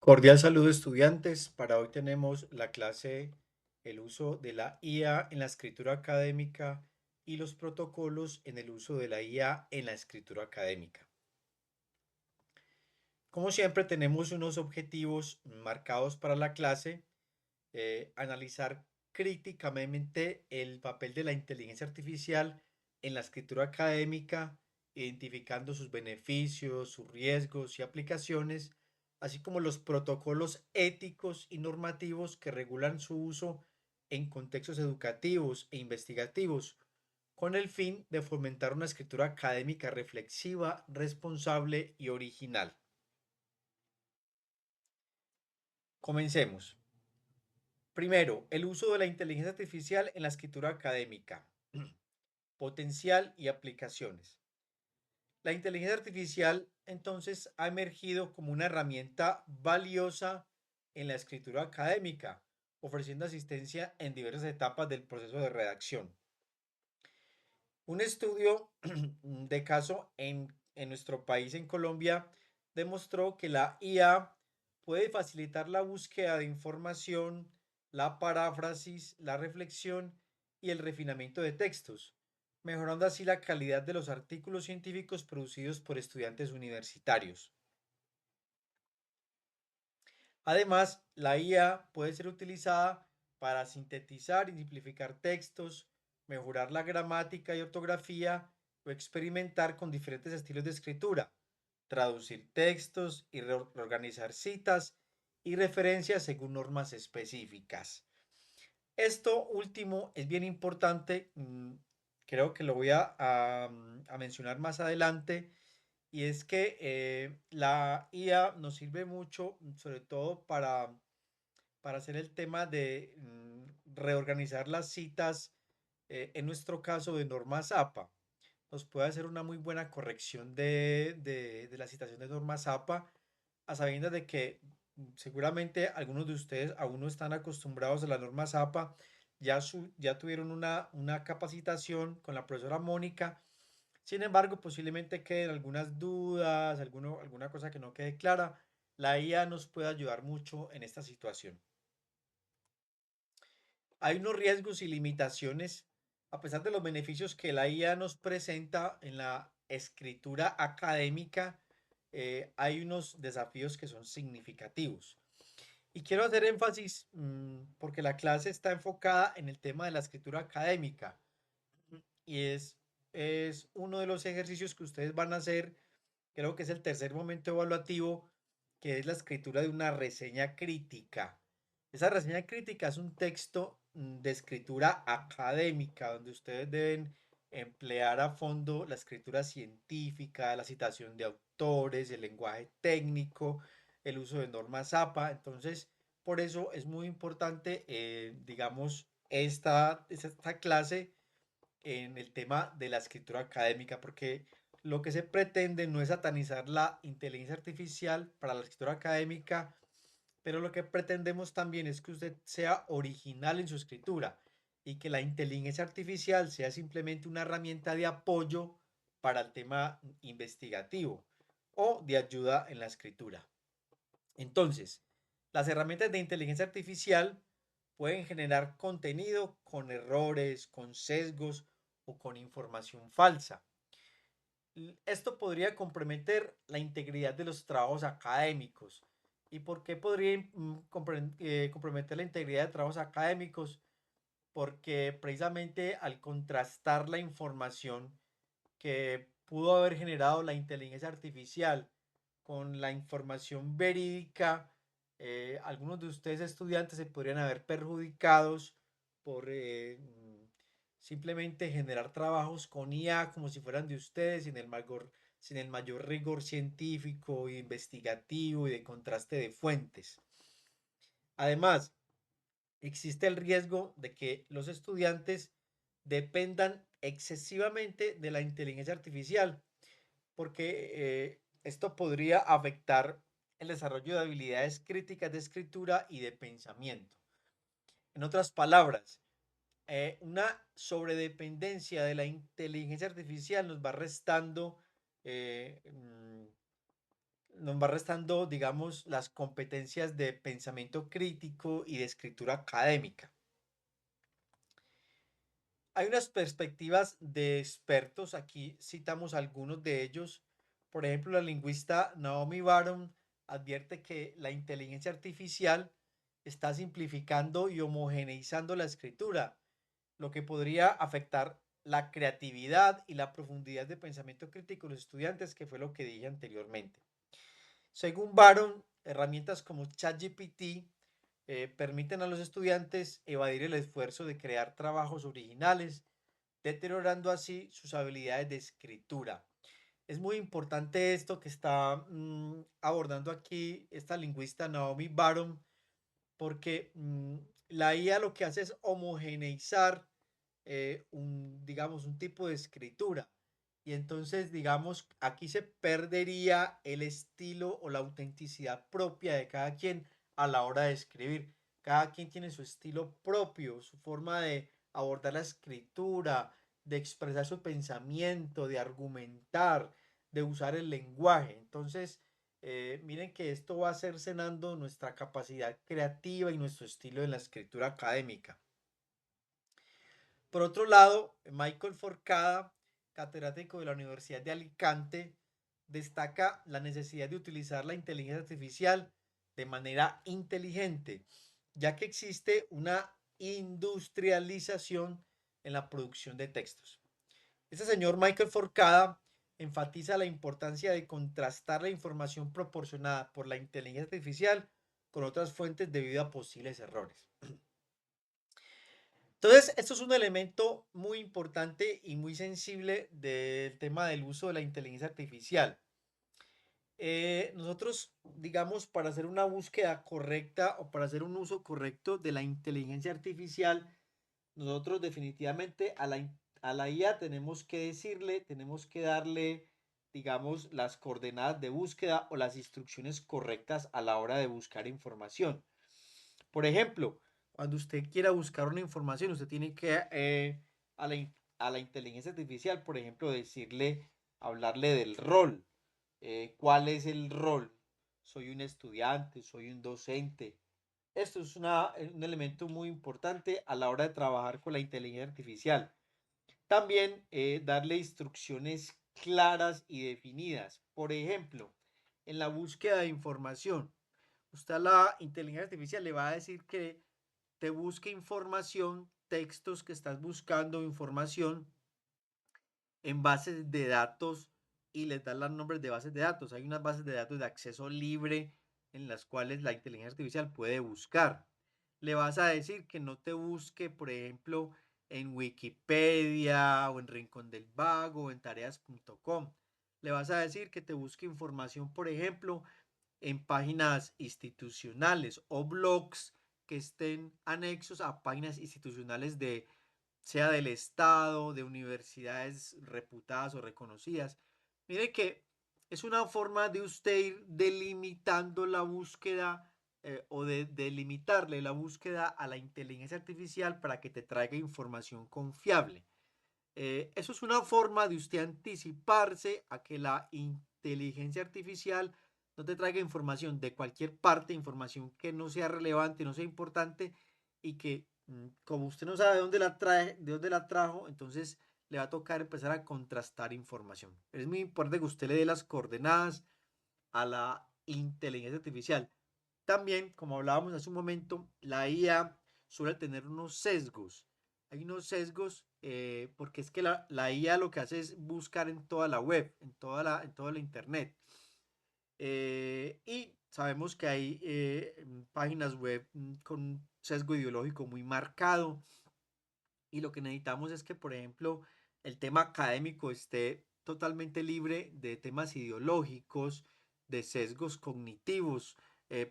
Cordial saludo estudiantes. Para hoy tenemos la clase el uso de la IA en la escritura académica y los protocolos en el uso de la IA en la escritura académica. Como siempre tenemos unos objetivos marcados para la clase, analizar críticamente el papel de la inteligencia artificial en la escritura académica, identificando sus beneficios, sus riesgos y aplicaciones, así como los protocolos éticos y normativos que regulan su uso en contextos educativos e investigativos, con el fin de fomentar una escritura académica reflexiva, responsable y original. Comencemos. Primero, el uso de la inteligencia artificial en la escritura académica. Potencial y aplicaciones. La inteligencia artificial entonces ha emergido como una herramienta valiosa en la escritura académica, ofreciendo asistencia en diversas etapas del proceso de redacción. Un estudio de caso en nuestro país, en Colombia, demostró que la IA puede facilitar la búsqueda de información, la paráfrasis, la reflexión y el refinamiento de textos, mejorando así la calidad de los artículos científicos producidos por estudiantes universitarios. Además, la IA puede ser utilizada para sintetizar y simplificar textos, mejorar la gramática y ortografía o experimentar con diferentes estilos de escritura, traducir textos y reorganizar citas y referencias según normas específicas. Esto último es bien importante, creo que lo voy a mencionar más adelante, y es que la IA nos sirve mucho, sobre todo para hacer el tema de reorganizar las citas, en nuestro caso de norma ZAPA. Nos puede hacer una muy buena corrección de la citación de norma ZAPA, a sabiendas de que seguramente algunos de ustedes aún no están acostumbrados a la norma ZAPA, ya tuvieron una capacitación con la profesora Mónica. Sin embargo, posiblemente queden algunas dudas, alguna cosa que no quede clara. La IA nos puede ayudar mucho en esta situación. Hay unos riesgos y limitaciones, a pesar de los beneficios que la IA nos presenta en la escritura académica, hay unos desafíos que son significativos. Y quiero hacer énfasis, porque la clase está enfocada en el tema de la escritura académica y es uno de los ejercicios que ustedes van a hacer. Creo que es el tercer momento evaluativo, que es la escritura de una reseña crítica. Esa reseña crítica es un texto de escritura académica, donde ustedes deben emplear a fondo la escritura científica, la citación de autores, el lenguaje técnico, el uso de normas ZAPA. Entonces, por eso es muy importante, digamos, esta clase en el tema de la escritura académica, porque lo que se pretende no es satanizar la inteligencia artificial para la escritura académica, pero lo que pretendemos también es que usted sea original en su escritura y que la inteligencia artificial sea simplemente una herramienta de apoyo para el tema investigativo o de ayuda en la escritura. Entonces, las herramientas de inteligencia artificial pueden generar contenido con errores, con sesgos o con información falsa. Esto podría comprometer la integridad de los trabajos académicos. ¿Y por qué podría comprometer la integridad de trabajos académicos? Porque precisamente al contrastar la información que pudo haber generado la inteligencia artificial con la información verídica, algunos de ustedes estudiantes se podrían haber perjudicados por simplemente generar trabajos con IA como si fueran de ustedes, sin el mayor rigor científico e investigativo y de contraste de fuentes. Además, existe el riesgo de que los estudiantes dependan excesivamente de la inteligencia artificial, porque esto podría afectar el desarrollo de habilidades críticas de escritura y de pensamiento. En otras palabras, una sobredependencia de la inteligencia artificial nos va restando eh, nos va restando, digamos, las competencias de pensamiento crítico y de escritura académica. Hay unas perspectivas de expertos, aquí citamos algunos de ellos. Por ejemplo, la lingüista Naomi Baron advierte que la inteligencia artificial está simplificando y homogeneizando la escritura, lo que podría afectar la creatividad y la profundidad de pensamiento crítico de los estudiantes, que fue lo que dije anteriormente. Según Baron, herramientas como ChatGPT permiten a los estudiantes evadir el esfuerzo de crear trabajos originales, deteriorando así sus habilidades de escritura. Es muy importante esto que está abordando aquí esta lingüista Naomi Baron, porque la IA lo que hace es homogeneizar digamos, un tipo de escritura. Y entonces, digamos, aquí se perdería el estilo o la autenticidad propia de cada quien a la hora de escribir. Cada quien tiene su estilo propio, su forma de abordar la escritura, de expresar su pensamiento, de argumentar, de usar el lenguaje. Entonces, miren que esto va cercenando nuestra capacidad creativa y nuestro estilo en la escritura académica. Por otro lado, Michael Forcada, catedrático de la Universidad de Alicante, destaca la necesidad de utilizar la inteligencia artificial de manera inteligente, ya que existe una industrialización en la producción de textos. Este señor Michael Forcada enfatiza la importancia de contrastar la información proporcionada por la inteligencia artificial con otras fuentes debido a posibles errores. Entonces, esto es un elemento muy importante y muy sensible del tema del uso de la inteligencia artificial. Nosotros, digamos, para hacer una búsqueda correcta o para hacer un uso correcto de la inteligencia artificial, nosotros definitivamente a la IA tenemos que decirle, tenemos que darle, digamos, las coordenadas de búsqueda o las instrucciones correctas a la hora de buscar información. Por ejemplo, cuando usted quiera buscar una información, usted tiene que a la inteligencia artificial, por ejemplo, decirle, hablarle del rol. ¿Cuál es el rol? Soy un estudiante, soy un docente. Esto es un elemento muy importante a la hora de trabajar con la inteligencia artificial. También darle instrucciones claras y definidas. Por ejemplo, en la búsqueda de información, usted a la inteligencia artificial le va a decir que te busque información, textos que estás buscando, información en bases de datos y les das los nombres de bases de datos. Hay unas bases de datos de acceso libre en las cuales la inteligencia artificial puede buscar. Le vas a decir que no te busque, por ejemplo, en Wikipedia o en Rincón del Vago o en tareas.com. Le vas a decir que te busque información, por ejemplo, en páginas institucionales o blogs que estén anexos a páginas institucionales de sea del Estado, de universidades reputadas o reconocidas. Mire que es una forma de usted ir delimitando la búsqueda o de delimitarle la búsqueda a la inteligencia artificial para que te traiga información confiable. Eso es una forma de usted anticiparse a que la inteligencia artificial no te traiga información de cualquier parte, información que no sea relevante, no sea importante y que como usted no sabe de dónde la trae, de dónde la trajo, entonces le va a tocar empezar a contrastar información. Es muy importante que usted le dé las coordenadas a la inteligencia artificial. También, como hablábamos hace un momento, la IA suele tener unos sesgos. Hay unos sesgos porque es que la IA lo que hace es buscar en toda la web, en toda la internet. Y sabemos que hay páginas web con un sesgo ideológico muy marcado. Y lo que necesitamos es que, por ejemplo, el tema académico esté totalmente libre de temas ideológicos, de sesgos cognitivos,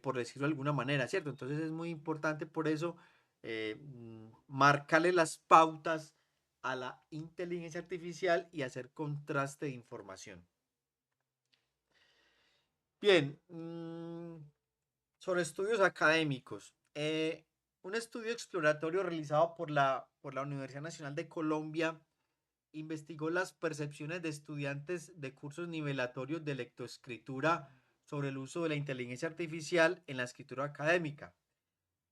por decirlo de alguna manera, ¿cierto? Entonces es muy importante por eso marcarle las pautas a la inteligencia artificial y hacer contraste de información. Bien, sobre estudios académicos. Un estudio exploratorio realizado por la Universidad Nacional de Colombia investigó las percepciones de estudiantes de cursos nivelatorios de lectoescritura sobre el uso de la inteligencia artificial en la escritura académica.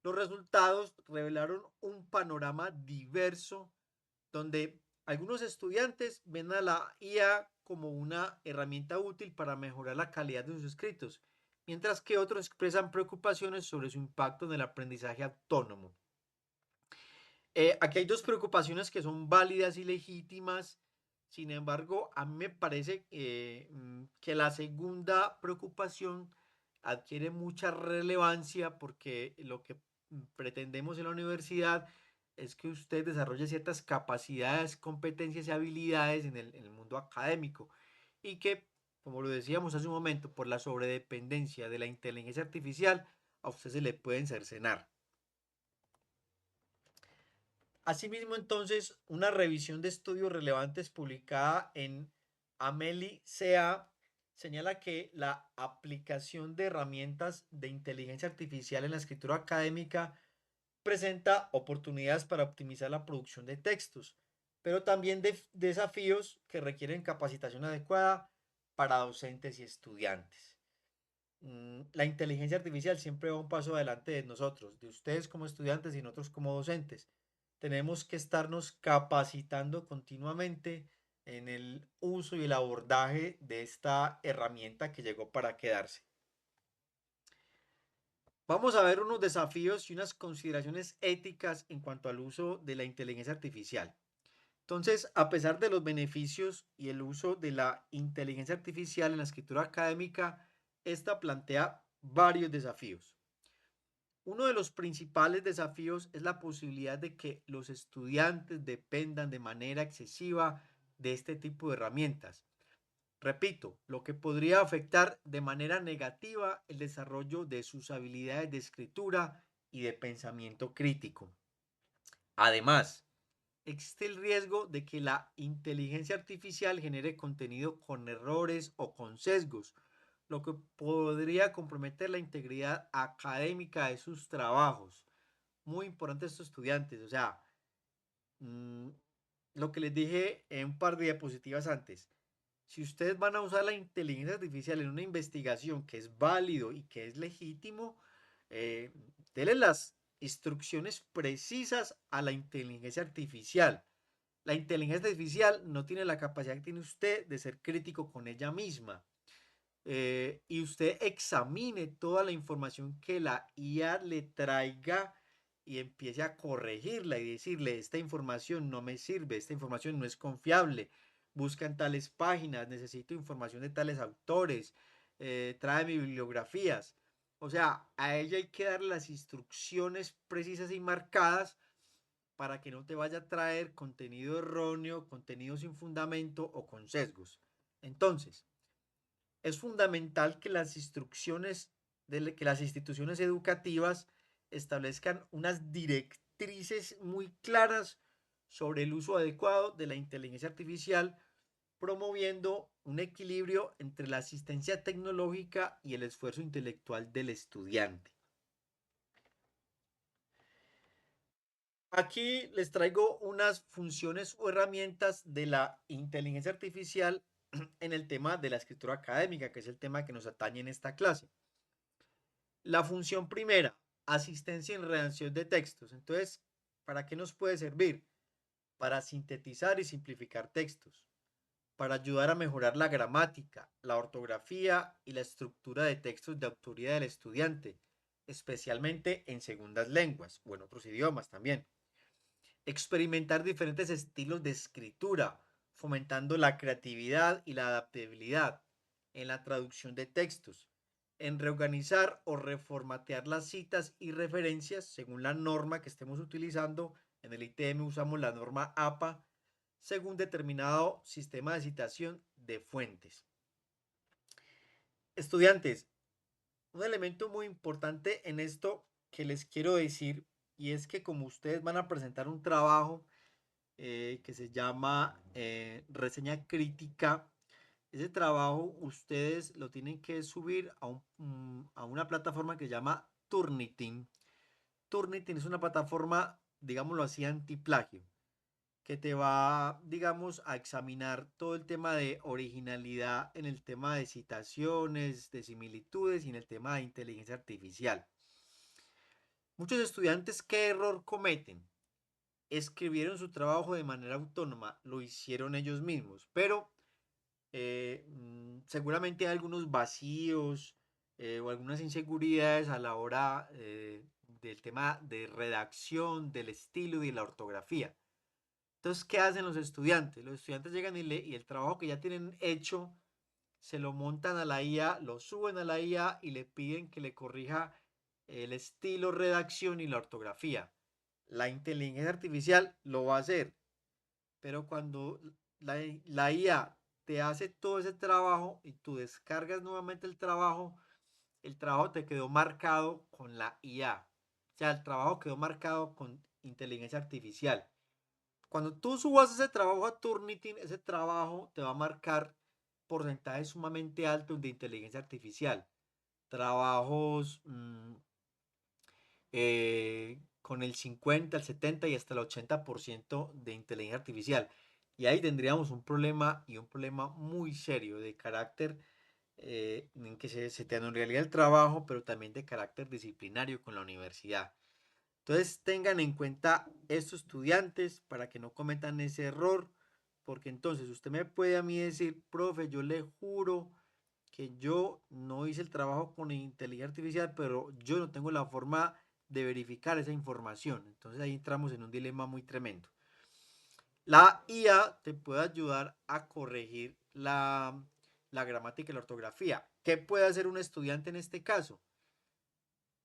Los resultados revelaron un panorama diverso donde algunos estudiantes ven a la IA como una herramienta útil para mejorar la calidad de sus escritos, mientras que otros expresan preocupaciones sobre su impacto en el aprendizaje autónomo. Aquí hay dos preocupaciones que son válidas y legítimas. Sin embargo, a mí me parece que la segunda preocupación adquiere mucha relevancia porque lo que pretendemos en la universidad es que usted desarrolle ciertas capacidades, competencias y habilidades en el mundo académico y que, como lo decíamos hace un momento, por la sobredependencia de la inteligencia artificial, a usted se le pueden cercenar. Asimismo, entonces, una revisión de estudios relevantes publicada en Ameli CA señala que la aplicación de herramientas de inteligencia artificial en la escritura académica presenta oportunidades para optimizar la producción de textos, pero también desafíos que requieren capacitación adecuada para docentes y estudiantes. La inteligencia artificial siempre va un paso adelante de nosotros, de ustedes como estudiantes y nosotros como docentes. Tenemos que estarnos capacitando continuamente en el uso y el abordaje de esta herramienta que llegó para quedarse. Vamos a ver unos desafíos y unas consideraciones éticas en cuanto al uso de la inteligencia artificial. Entonces, a pesar de los beneficios y el uso de la inteligencia artificial en la escritura académica, esta plantea varios desafíos. Uno de los principales desafíos es la posibilidad de que los estudiantes dependan de manera excesiva de este tipo de herramientas. Repito, lo que podría afectar de manera negativa el desarrollo de sus habilidades de escritura y de pensamiento crítico. Además, existe el riesgo de que la inteligencia artificial genere contenido con errores o con sesgos, lo que podría comprometer la integridad académica de sus trabajos. Muy importante estos estudiantes, o sea, mmm, lo que les dije en un par de diapositivas antes. Si ustedes van a usar la inteligencia artificial en una investigación que es válido y que es legítimo, eh, denle las instrucciones precisas a la inteligencia artificial. La inteligencia artificial no tiene la capacidad que tiene usted de ser crítico con ella misma. Y usted examine toda la información que la IA le traiga y empiece a corregirla y decirle, esta información no me sirve, esta información no es confiable, busca en tales páginas, necesito información de tales autores, tráeme bibliografías. O sea, a ella hay que darle las instrucciones precisas y marcadas para que no te vaya a traer contenido erróneo, contenido sin fundamento o con sesgos. Entonces, es fundamental que las instrucciones, que las instituciones educativas establezcan unas directrices muy claras sobre el uso adecuado de la inteligencia artificial, promoviendo un equilibrio entre la asistencia tecnológica y el esfuerzo intelectual del estudiante. Aquí les traigo unas funciones o herramientas de la inteligencia artificial en el tema de la escritura académica, que es el tema que nos atañe en esta clase. La función primera, asistencia en redacción de textos. Entonces, ¿para qué nos puede servir? Para sintetizar y simplificar textos, para ayudar a mejorar la gramática, la ortografía y la estructura de textos de autoría del estudiante, especialmente en segundas lenguas o en otros idiomas también. Experimentar diferentes estilos de escritura, fomentando la creatividad y la adaptabilidad en la traducción de textos, en reorganizar o reformatear las citas y referencias según la norma que estemos utilizando. En el ITM usamos la norma APA según determinado sistema de citación de fuentes. Estudiantes, un elemento muy importante en esto que les quiero decir, y es que como ustedes van a presentar un trabajo que se llama reseña crítica, ese trabajo ustedes lo tienen que subir a una plataforma que se llama Turnitin. Turnitin es una plataforma, digámoslo así, antiplagio, que te va, digamos, a examinar todo el tema de originalidad en el tema de citaciones, de similitudes y en el tema de inteligencia artificial. Muchos estudiantes, ¿qué error cometen? Escribieron su trabajo de manera autónoma, lo hicieron ellos mismos, pero seguramente hay algunos vacíos o algunas inseguridades a la hora del tema de redacción, del estilo y de la ortografía. Entonces, ¿qué hacen los estudiantes? Los estudiantes llegan y el trabajo que ya tienen hecho se lo montan a la IA, lo suben a la IA y le piden que le corrija el estilo, redacción y la ortografía. La inteligencia artificial lo va a hacer, pero cuando la IA te hace todo ese trabajo y tú descargas nuevamente el trabajo te quedó marcado con la IA. O sea, el trabajo quedó marcado con inteligencia artificial. Cuando tú subas ese trabajo a Turnitin, ese trabajo te va a marcar porcentajes sumamente altos de inteligencia artificial. Trabajos con el 50, el 70 y hasta el 80% de inteligencia artificial. Y ahí tendríamos un problema y un problema muy serio de carácter en que se te anularía el trabajo, pero también de carácter disciplinario con la universidad. Entonces tengan en cuenta estos estudiantes para que no cometan ese error, porque entonces usted me puede a mí decir, profe, yo le juro que yo no hice el trabajo con inteligencia artificial, pero yo no tengo la forma de verificar esa información. Entonces ahí entramos en un dilema muy tremendo. La IA te puede ayudar a corregir la gramática y la ortografía. ¿Qué puede hacer un estudiante en este caso?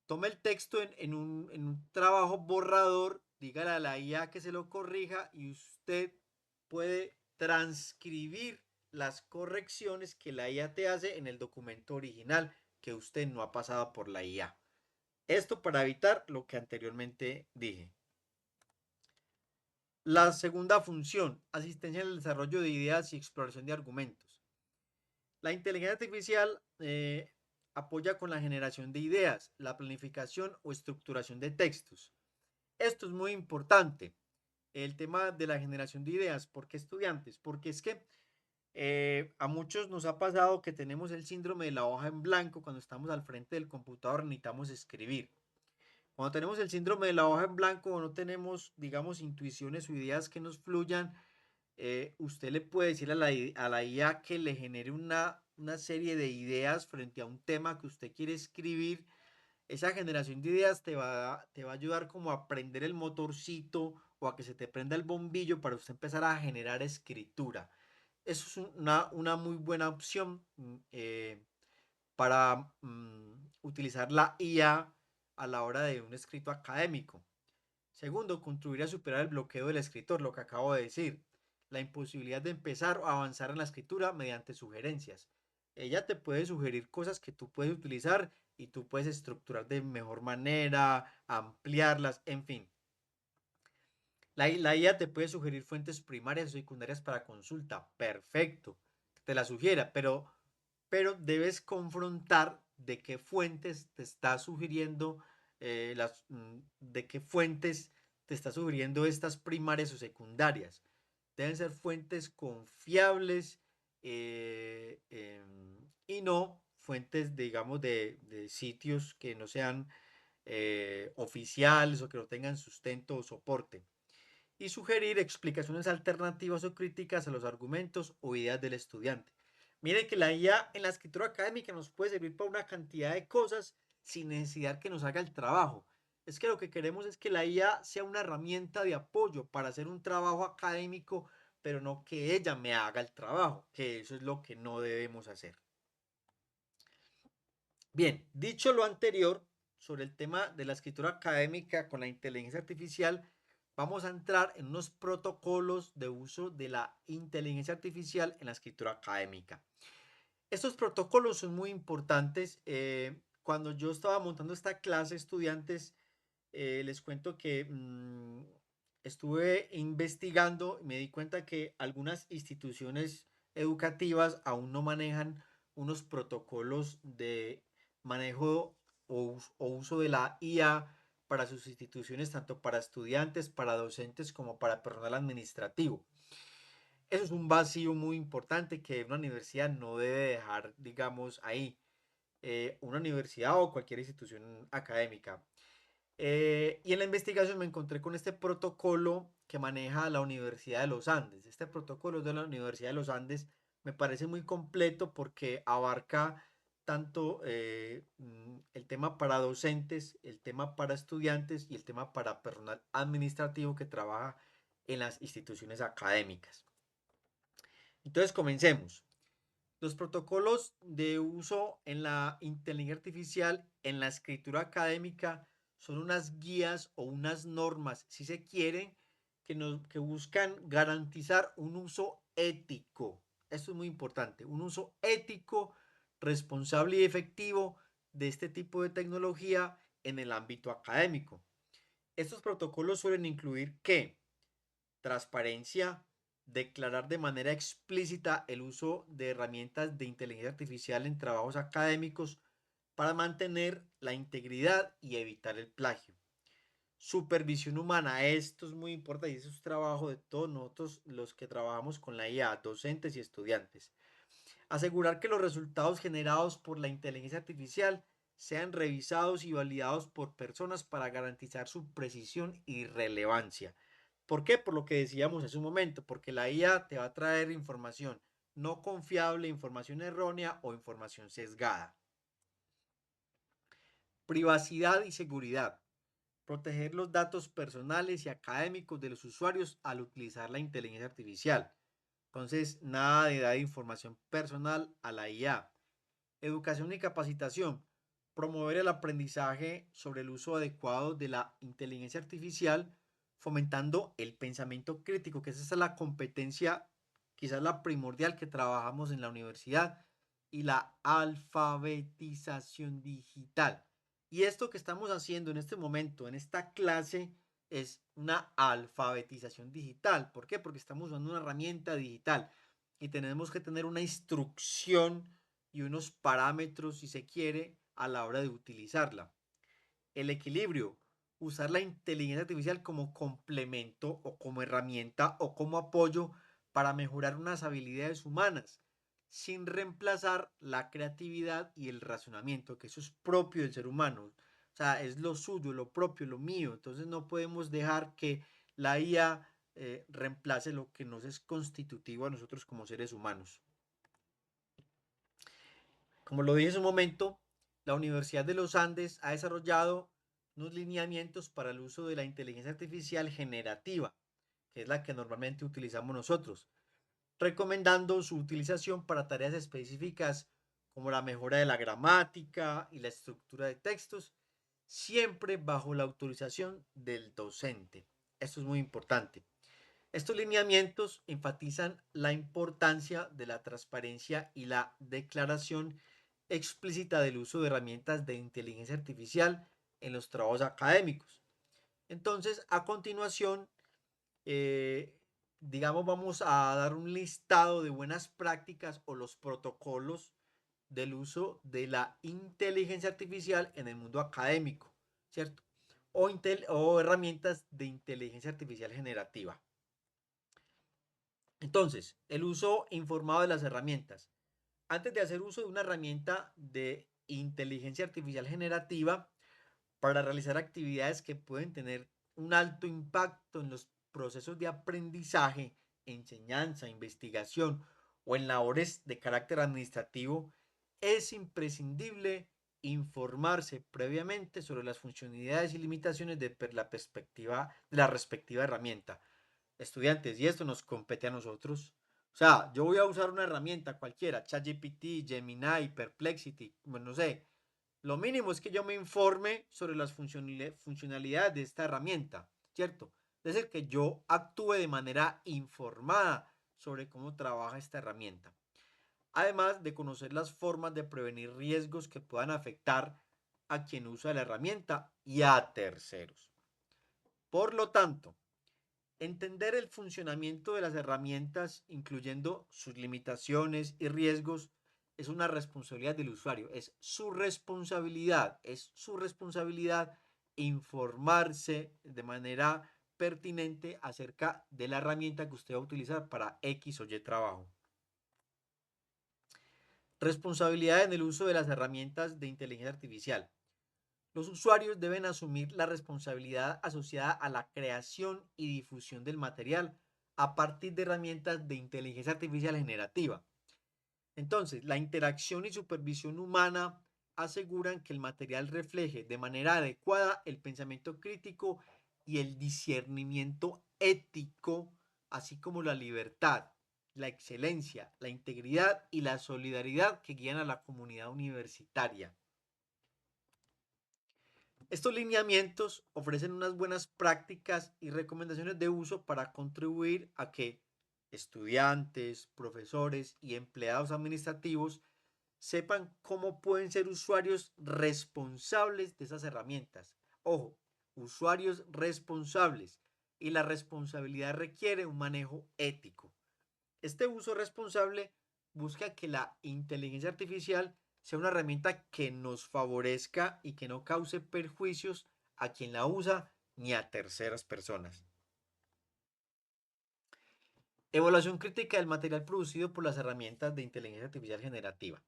Tome el texto en un trabajo borrador, dígale a la IA que se lo corrija y usted puede transcribir las correcciones que la IA te hace en el documento original que usted no ha pasado por la IA. Esto para evitar lo que anteriormente dije. La segunda función, asistencia en el desarrollo de ideas y exploración de argumentos. La inteligencia artificial apoya con la generación de ideas, la planificación o estructuración de textos. Esto es muy importante, el tema de la generación de ideas. ¿Por qué estudiantes? Porque es que a muchos nos ha pasado que tenemos el síndrome de la hoja en blanco cuando estamos al frente del computador, necesitamos escribir. Cuando tenemos el síndrome de la hoja en blanco o no tenemos, digamos, intuiciones o ideas que nos fluyan, usted le puede decir a la IA que le genere una serie de ideas frente a un tema que usted quiere escribir. Esa generación de ideas te va a ayudar como a prender el motorcito o a que se te prenda el bombillo para usted empezar a generar escritura. Eso es una muy buena opción para utilizar la IA a la hora de un escrito académico. Segundo, contribuir a superar el bloqueo del escritor, lo que acabo de decir. La imposibilidad de empezar o avanzar en la escritura mediante sugerencias. Ella te puede sugerir cosas que tú puedes utilizar y tú puedes estructurar de mejor manera, ampliarlas, en fin. La IA te puede sugerir fuentes primarias o secundarias para consulta. Perfecto. Te la sugiera, pero debes confrontar de qué fuentes te está sugiriendo de qué fuentes te está sugiriendo estas primarias o secundarias. Deben ser fuentes confiables y no fuentes, digamos, de sitios que no sean oficiales o que no tengan sustento o soporte. Y sugerir explicaciones alternativas o críticas a los argumentos o ideas del estudiante. Mire que la IA en la escritura académica nos puede servir para una cantidad de cosas sin necesidad que nos haga el trabajo. Es que lo que queremos es que la IA sea una herramienta de apoyo para hacer un trabajo académico, pero no que ella me haga el trabajo, que eso es lo que no debemos hacer. Bien, dicho lo anterior sobre el tema de la escritura académica con la inteligencia artificial, vamos a entrar en unos protocolos de uso de la inteligencia artificial en la escritura académica. Estos protocolos son muy importantes. Cuando yo estaba montando esta clase, estudiantes, les cuento que estuve investigando y me di cuenta que algunas instituciones educativas aún no manejan unos protocolos de manejo o uso de la IA para sus instituciones, tanto para estudiantes, para docentes, como para personal administrativo. Eso es un vacío muy importante que una universidad no debe dejar, digamos, ahí. Una universidad o cualquier institución académica. Y en la investigación me encontré con este protocolo que maneja la Universidad de los Andes. Este protocolo de la Universidad de los Andes me parece muy completo porque abarca tanto el tema para docentes, el tema para estudiantes y el tema para personal administrativo que trabaja en las instituciones académicas. Entonces, comencemos. Los protocolos de uso en la inteligencia artificial, en la escritura académica, son unas guías o unas normas, si se quiere, que buscan garantizar un uso ético. Esto es muy importante, un uso ético, responsable y efectivo de este tipo de tecnología en el ámbito académico. Estos protocolos suelen incluir ¿qué? Transparencia, declarar de manera explícita el uso de herramientas de inteligencia artificial en trabajos académicos para mantener la integridad y evitar el plagio. Supervisión humana, esto es muy importante y eso es trabajo de todos nosotros los que trabajamos con la IA, docentes y estudiantes. Asegurar que los resultados generados por la inteligencia artificial sean revisados y validados por personas para garantizar su precisión y relevancia. ¿Por qué? Por lo que decíamos hace un momento, porque la IA te va a traer información no confiable, información errónea o información sesgada. Privacidad y seguridad. Proteger los datos personales y académicos de los usuarios al utilizar la inteligencia artificial. Entonces, nada de dar información personal a la IA. Educación y capacitación. Promover el aprendizaje sobre el uso adecuado de la inteligencia artificial, fomentando el pensamiento crítico, que esa es la competencia, quizás la primordial que trabajamos en la universidad, y la alfabetización digital. Y esto que estamos haciendo en este momento, en esta clase, es una alfabetización digital. ¿Por qué? Porque estamos usando una herramienta digital y tenemos que tener una instrucción y unos parámetros, si se quiere, a la hora de utilizarla. El equilibrio, usar la inteligencia artificial como complemento o como herramienta o como apoyo para mejorar unas habilidades humanas, sin reemplazar la creatividad y el razonamiento, que eso es propio del ser humano. O sea, es lo suyo, lo propio, lo mío. Entonces no podemos dejar que la IA reemplace lo que nos es constitutivo a nosotros como seres humanos. Como lo dije en un momento, la Universidad de los Andes ha desarrollado unos lineamientos para el uso de la inteligencia artificial generativa, que es la que normalmente utilizamos nosotros, recomendando su utilización para tareas específicas como la mejora de la gramática y la estructura de textos, siempre bajo la autorización del docente. Esto es muy importante. Estos lineamientos enfatizan la importancia de la transparencia y la declaración explícita del uso de herramientas de inteligencia artificial en los trabajos académicos. Entonces, a continuación, eh, digamos, vamos a dar un listado de buenas prácticas o los protocolos del uso de la inteligencia artificial en el mundo académico, ¿cierto? O herramientas de inteligencia artificial generativa. Entonces, el uso informado de las herramientas. Antes de hacer uso de una herramienta de inteligencia artificial generativa para realizar actividades que pueden tener un alto impacto en los procesos de aprendizaje, enseñanza, investigación o en labores de carácter administrativo, es imprescindible informarse previamente sobre las funcionalidades y limitaciones de la perspectiva de la respectiva herramienta. Estudiantes, y esto nos compete a nosotros. O sea, yo voy a usar una herramienta cualquiera, ChatGPT, Gemini, Perplexity, bueno, no sé. Lo mínimo es que yo me informe sobre las funcionalidades de esta herramienta, ¿cierto? Es decir, que yo actúe de manera informada sobre cómo trabaja esta herramienta. Además de conocer las formas de prevenir riesgos que puedan afectar a quien usa la herramienta y a terceros. Por lo tanto, entender el funcionamiento de las herramientas, incluyendo sus limitaciones y riesgos, es una responsabilidad del usuario, es su responsabilidad informarse de manera pertinente acerca de la herramienta que usted va a utilizar para X o Y trabajo. Responsabilidad en el uso de las herramientas de inteligencia artificial. Los usuarios deben asumir la responsabilidad asociada a la creación y difusión del material a partir de herramientas de inteligencia artificial generativa. Entonces, la interacción y supervisión humana aseguran que el material refleje de manera adecuada el pensamiento crítico y el discernimiento ético, así como la libertad, la excelencia, la integridad y la solidaridad que guían a la comunidad universitaria. Estos lineamientos ofrecen unas buenas prácticas y recomendaciones de uso para contribuir a que estudiantes, profesores y empleados administrativos sepan cómo pueden ser usuarios responsables de esas herramientas. Ojo, usuarios responsables, y la responsabilidad requiere un manejo ético. Este uso responsable busca que la inteligencia artificial sea una herramienta que nos favorezca y que no cause perjuicios a quien la usa ni a terceras personas. Evaluación crítica del material producido por las herramientas de inteligencia artificial generativa.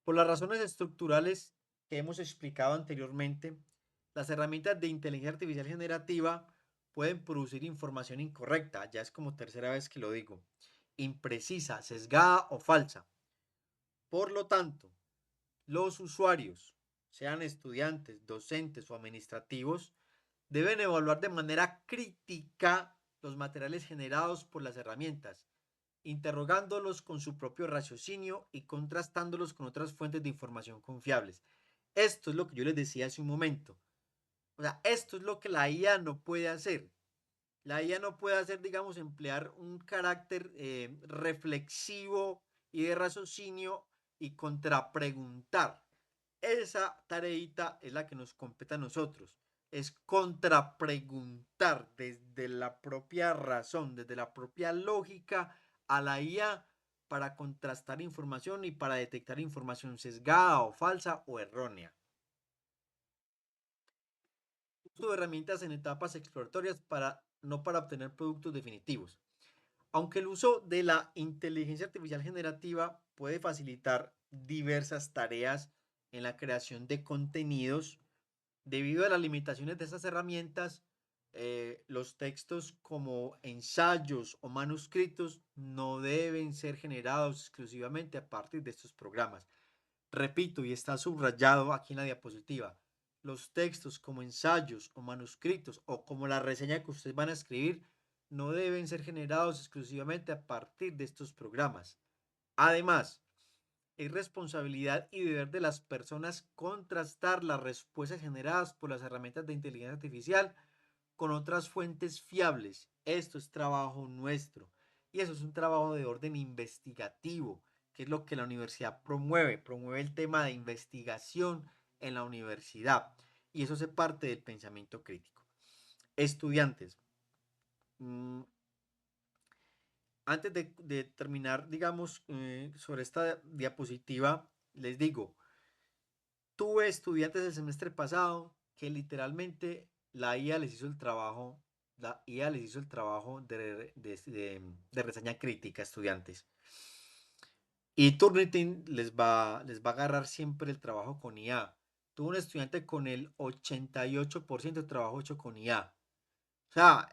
Por las razones estructurales que hemos explicado anteriormente, las herramientas de inteligencia artificial generativa pueden producir información incorrecta, ya es como tercera vez que lo digo, imprecisa, sesgada o falsa. Por lo tanto, los usuarios, sean estudiantes, docentes o administrativos, deben evaluar de manera crítica los materiales generados por las herramientas, interrogándolos con su propio raciocinio y contrastándolos con otras fuentes de información confiables. Esto es lo que yo les decía hace un momento. O sea, esto es lo que la IA no puede hacer. La IA no puede hacer, digamos, emplear un carácter reflexivo y de raciocinio y contrapreguntar. Esa tareita es la que nos compete a nosotros. Es contrapreguntar desde la propia razón, desde la propia lógica a la IA para contrastar información y para detectar información sesgada o falsa o errónea. Uso de herramientas en etapas exploratorias no para obtener productos definitivos. Aunque el uso de la inteligencia artificial generativa puede facilitar diversas tareas en la creación de contenidos, debido a las limitaciones de estas herramientas, los textos como ensayos o manuscritos no deben ser generados exclusivamente a partir de estos programas. Repito, y está subrayado aquí en la diapositiva, los textos como ensayos o manuscritos o como la reseña que ustedes van a escribir no deben ser generados exclusivamente a partir de estos programas. Además, es responsabilidad y deber de las personas contrastar las respuestas generadas por las herramientas de inteligencia artificial con otras fuentes fiables. Esto es trabajo nuestro y eso es un trabajo de orden investigativo, que es lo que la universidad promueve. Promueve el tema de investigación en la universidad y eso hace parte del pensamiento crítico. Estudiantes, antes de terminar, digamos, sobre esta diapositiva, les digo, tuve estudiantes del semestre pasado que literalmente la IA les hizo el trabajo, la IA les hizo el trabajo de reseña crítica a estudiantes. Y Turnitin les va a agarrar siempre el trabajo con IA. Tuve un estudiante con el 88% de trabajo hecho con IA. O sea,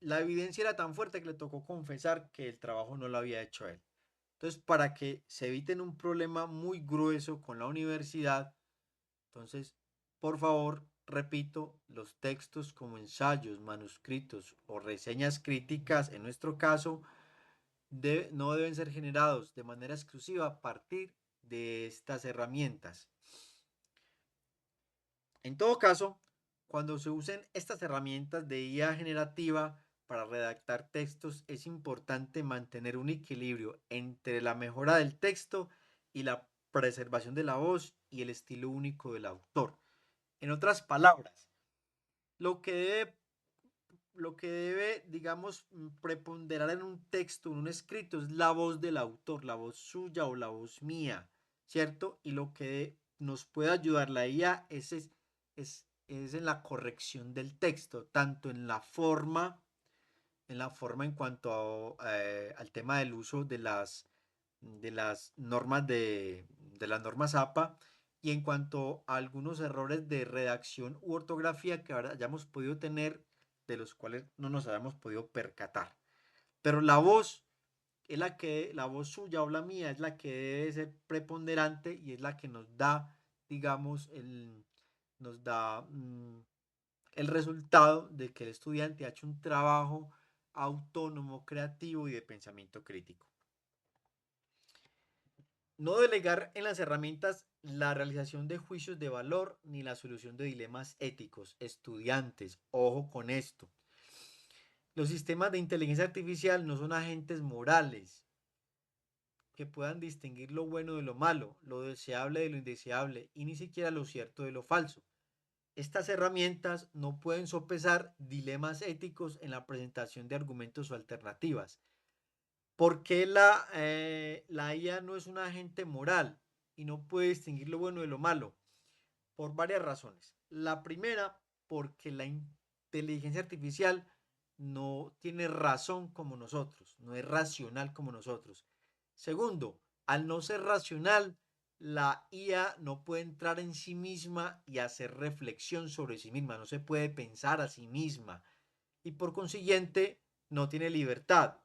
la evidencia era tan fuerte que le tocó confesar que el trabajo no lo había hecho él. Entonces, para que se eviten un problema muy grueso con la universidad, entonces, por favor, repito, los textos como ensayos, manuscritos o reseñas críticas, en nuestro caso, no deben ser generados de manera exclusiva a partir de estas herramientas. En todo caso, cuando se usen estas herramientas de IA generativa para redactar textos, es importante mantener un equilibrio entre la mejora del texto y la preservación de la voz y el estilo único del autor. En otras palabras, lo que debe, digamos, preponderar en un texto, en un escrito, es la voz del autor, la voz suya o la voz mía, ¿cierto? Y lo que nos puede ayudar la IA es es en la corrección del texto, tanto en la forma en cuanto al tema del uso de las normas de las normas APA y en cuanto a algunos errores de redacción u ortografía que ahora hayamos podido tener, de los cuales no nos hayamos podido percatar. Pero la voz suya o la mía es la que debe ser preponderante y es la que nos da, digamos, nos da el resultado de que el estudiante ha hecho un trabajo autónomo, creativo y de pensamiento crítico. No delegar en las herramientas la realización de juicios de valor ni la solución de dilemas éticos. Estudiantes, ojo con esto. Los sistemas de inteligencia artificial no son agentes morales que puedan distinguir lo bueno de lo malo, lo deseable de lo indeseable y ni siquiera lo cierto de lo falso. Estas herramientas no pueden sopesar dilemas éticos en la presentación de argumentos o alternativas. ¿Por qué la IA no es un agente moral y no puede distinguir lo bueno de lo malo? Por varias razones. La primera, porque la inteligencia artificial no tiene razón como nosotros, no es racional como nosotros. Segundo, al no ser racional, la IA no puede entrar en sí misma y hacer reflexión sobre sí misma, no se puede pensar a sí misma y por consiguiente no tiene libertad.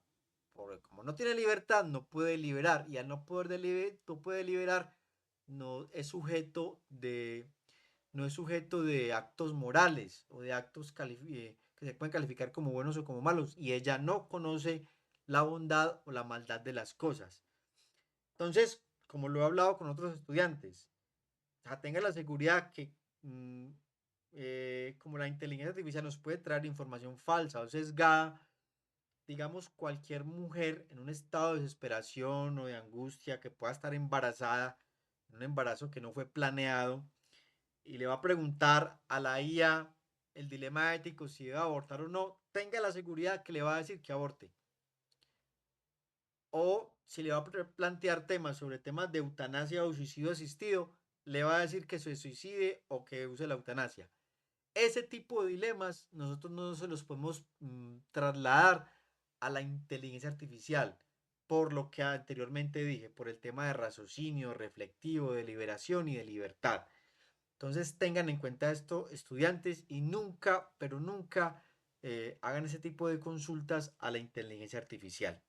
Porque como no tiene libertad, no puede liberar y al no poder no puede liberar, no es sujeto de no es sujeto de actos morales o de actos que se pueden calificar como buenos o como malos y ella no conoce la bondad o la maldad de las cosas. Entonces, como lo he hablado con otros estudiantes, o sea, tenga la seguridad que como la inteligencia artificial nos puede traer información falsa o sesgada, digamos, cualquier mujer en un estado de desesperación o de angustia que pueda estar embarazada, un embarazo que no fue planeado, y le va a preguntar a la IA el dilema ético si debe abortar o no, tenga la seguridad que le va a decir que aborte. O si le va a plantear temas sobre temas de eutanasia o suicidio asistido, le va a decir que se suicide o que use la eutanasia. Ese tipo de dilemas nosotros no se los podemos trasladar a la inteligencia artificial, por lo que anteriormente dije, por el tema de raciocinio, reflectivo, de liberación y de libertad. Entonces tengan en cuenta esto, estudiantes, y nunca, pero nunca hagan ese tipo de consultas a la inteligencia artificial.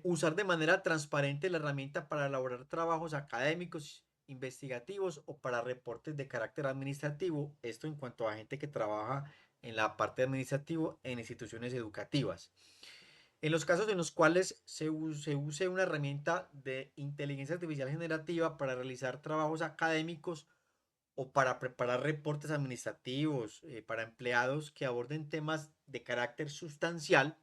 Usar de manera transparente la herramienta para elaborar trabajos académicos, investigativos o para reportes de carácter administrativo. Esto en cuanto a gente que trabaja en la parte administrativa en instituciones educativas. En los casos en los cuales se use una herramienta de inteligencia artificial generativa para realizar trabajos académicos o para preparar reportes administrativos para empleados que aborden temas de carácter sustancial.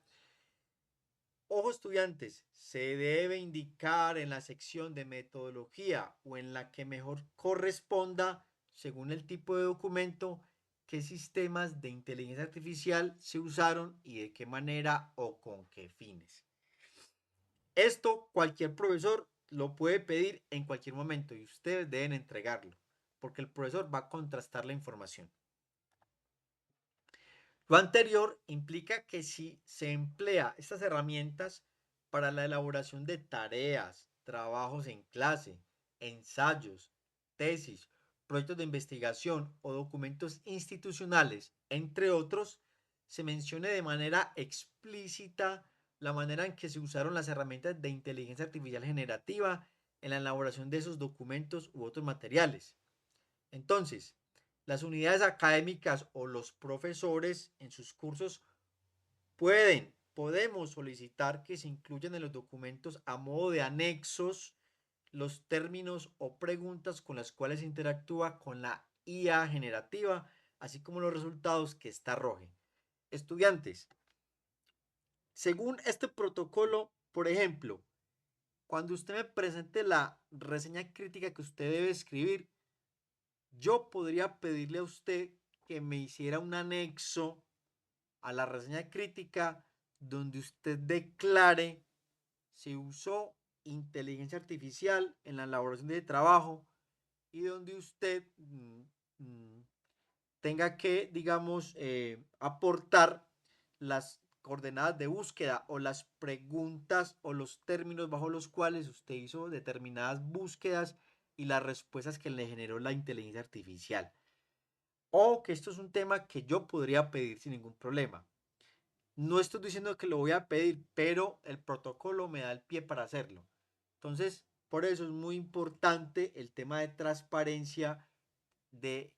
Ojo estudiantes, se debe indicar en la sección de metodología o en la que mejor corresponda, según el tipo de documento, qué sistemas de inteligencia artificial se usaron y de qué manera o con qué fines. Esto cualquier profesor lo puede pedir en cualquier momento y ustedes deben entregarlo, porque el profesor va a contrastar la información. Lo anterior implica que si se emplea estas herramientas para la elaboración de tareas, trabajos en clase, ensayos, tesis, proyectos de investigación o documentos institucionales, entre otros, se mencione de manera explícita la manera en que se usaron las herramientas de inteligencia artificial generativa en la elaboración de esos documentos u otros materiales. Entonces, las unidades académicas o los profesores en sus cursos podemos solicitar que se incluyan en los documentos a modo de anexos los términos o preguntas con las cuales se interactúa con la IA generativa, así como los resultados que ésta arroje. Estudiantes, según este protocolo, por ejemplo, cuando usted me presente la reseña crítica que usted debe escribir, yo podría pedirle a usted que me hiciera un anexo a la reseña crítica donde usted declare si usó inteligencia artificial en la elaboración de trabajo y donde usted tenga que, digamos, aportar las coordenadas de búsqueda o las preguntas o los términos bajo los cuales usted hizo determinadas búsquedas y las respuestas que le generó la inteligencia artificial. O que esto es un tema que yo podría pedir sin ningún problema. No estoy diciendo que lo voy a pedir, pero el protocolo me da el pie para hacerlo. Entonces, por eso es muy importante el tema de transparencia, el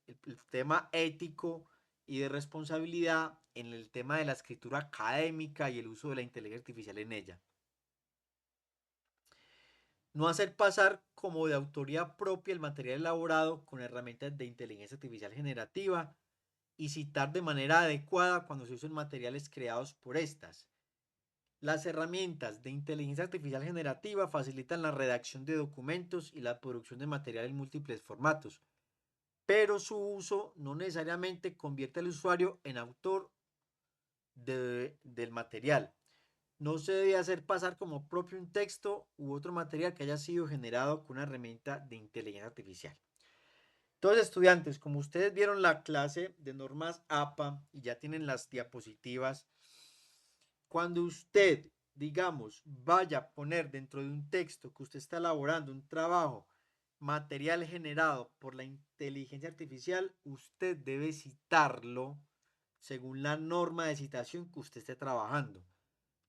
tema ético y de responsabilidad en el tema de la escritura académica y el uso de la inteligencia artificial en ella. No hacer pasar como de autoría propia el material elaborado con herramientas de inteligencia artificial generativa y citar de manera adecuada cuando se usen materiales creados por estas. Las herramientas de inteligencia artificial generativa facilitan la redacción de documentos y la producción de material en múltiples formatos, pero su uso no necesariamente convierte al usuario en autor del material. No se debe hacer pasar como propio un texto u otro material que haya sido generado con una herramienta de inteligencia artificial. Entonces, estudiantes, como ustedes vieron la clase de normas APA y ya tienen las diapositivas, cuando usted, digamos, vaya a poner dentro de un texto que usted está elaborando, un trabajo, material generado por la inteligencia artificial, usted debe citarlo según la norma de citación que usted esté trabajando.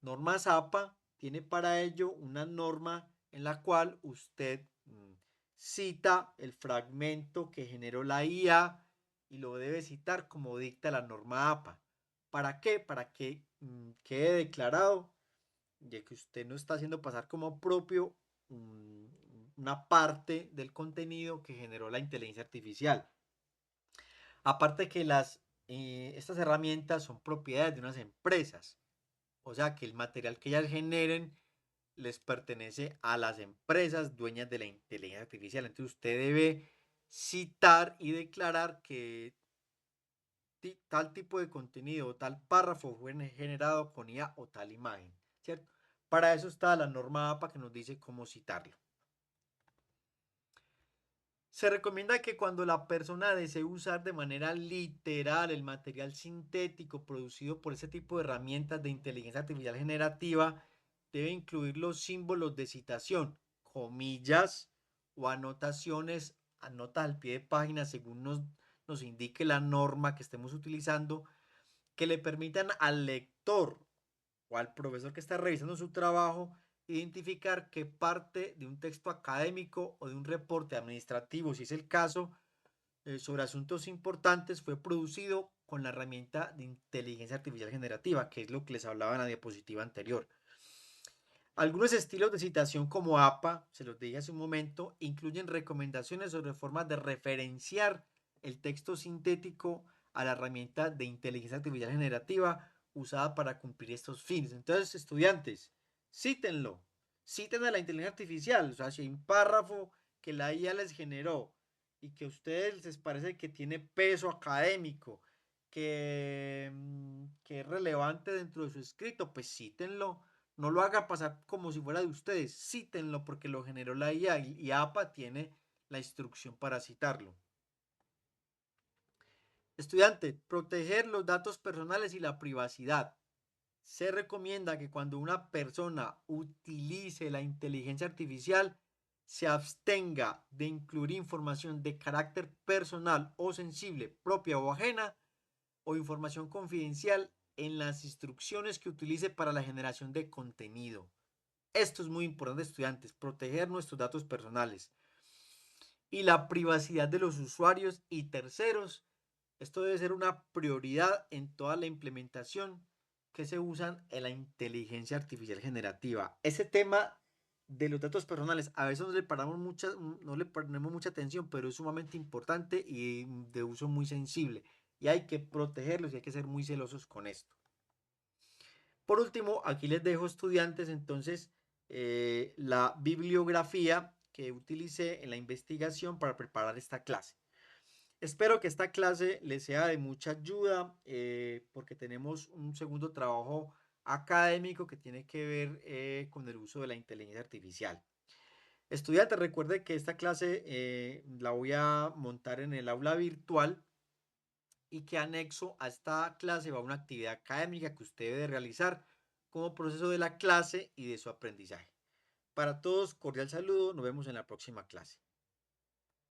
Norma ZAPA tiene para ello una norma en la cual usted cita el fragmento que generó la IA y lo debe citar como dicta la norma APA. ¿Para qué? Para que quede declarado de que usted no está haciendo pasar como propio una parte del contenido que generó la inteligencia artificial. Aparte que estas herramientas son propiedades de unas empresas, o sea que el material que ellas generen les pertenece a las empresas dueñas de la inteligencia artificial. Entonces usted debe citar y declarar que tal tipo de contenido o tal párrafo fue generado con IA o tal imagen, ¿cierto? Para eso está la norma APA que nos dice cómo citarlo. Se recomienda que cuando la persona desee usar de manera literal el material sintético producido por ese tipo de herramientas de inteligencia artificial generativa, debe incluir los símbolos de citación, comillas o anotaciones, notas al pie de página según nos indique la norma que estemos utilizando, que le permitan al lector o al profesor que está revisando su trabajo identificar qué parte de un texto académico o de un reporte administrativo, si es el caso, sobre asuntos importantes fue producido con la herramienta de inteligencia artificial generativa, que es lo que les hablaba en la diapositiva anterior. Algunos estilos de citación como APA, se los dije hace un momento, incluyen recomendaciones sobre formas de referenciar el texto sintético a la herramienta de inteligencia artificial generativa usada para cumplir estos fines. Entonces, estudiantes, cítenlo, citen a la inteligencia artificial, o sea, si hay un párrafo que la IA les generó y que a ustedes les parece que tiene peso académico, que es relevante dentro de su escrito, pues cítenlo, no lo haga pasar como si fuera de ustedes, cítenlo porque lo generó la IA y APA tiene la instrucción para citarlo. Estudiante, proteger los datos personales y la privacidad. Se recomienda que cuando una persona utilice la inteligencia artificial, se abstenga de incluir información de carácter personal o sensible, propia o ajena, o información confidencial en las instrucciones que utilice para la generación de contenido. Esto es muy importante, estudiantes, proteger nuestros datos personales y la privacidad de los usuarios y terceros. Esto debe ser una prioridad en toda la implementación que se usan en la inteligencia artificial generativa. Ese tema de los datos personales a veces no le ponemos mucha atención, pero es sumamente importante y de uso muy sensible. Y hay que protegerlos y hay que ser muy celosos con esto. Por último, aquí les dejo, estudiantes, entonces la bibliografía que utilicé en la investigación para preparar esta clase. Espero que esta clase les sea de mucha ayuda porque tenemos un segundo trabajo académico que tiene que ver con el uso de la inteligencia artificial. Estudiante, recuerde que esta clase la voy a montar en el aula virtual y que anexo a esta clase va una actividad académica que usted debe realizar como proceso de la clase y de su aprendizaje. Para todos, cordial saludo, nos vemos en la próxima clase.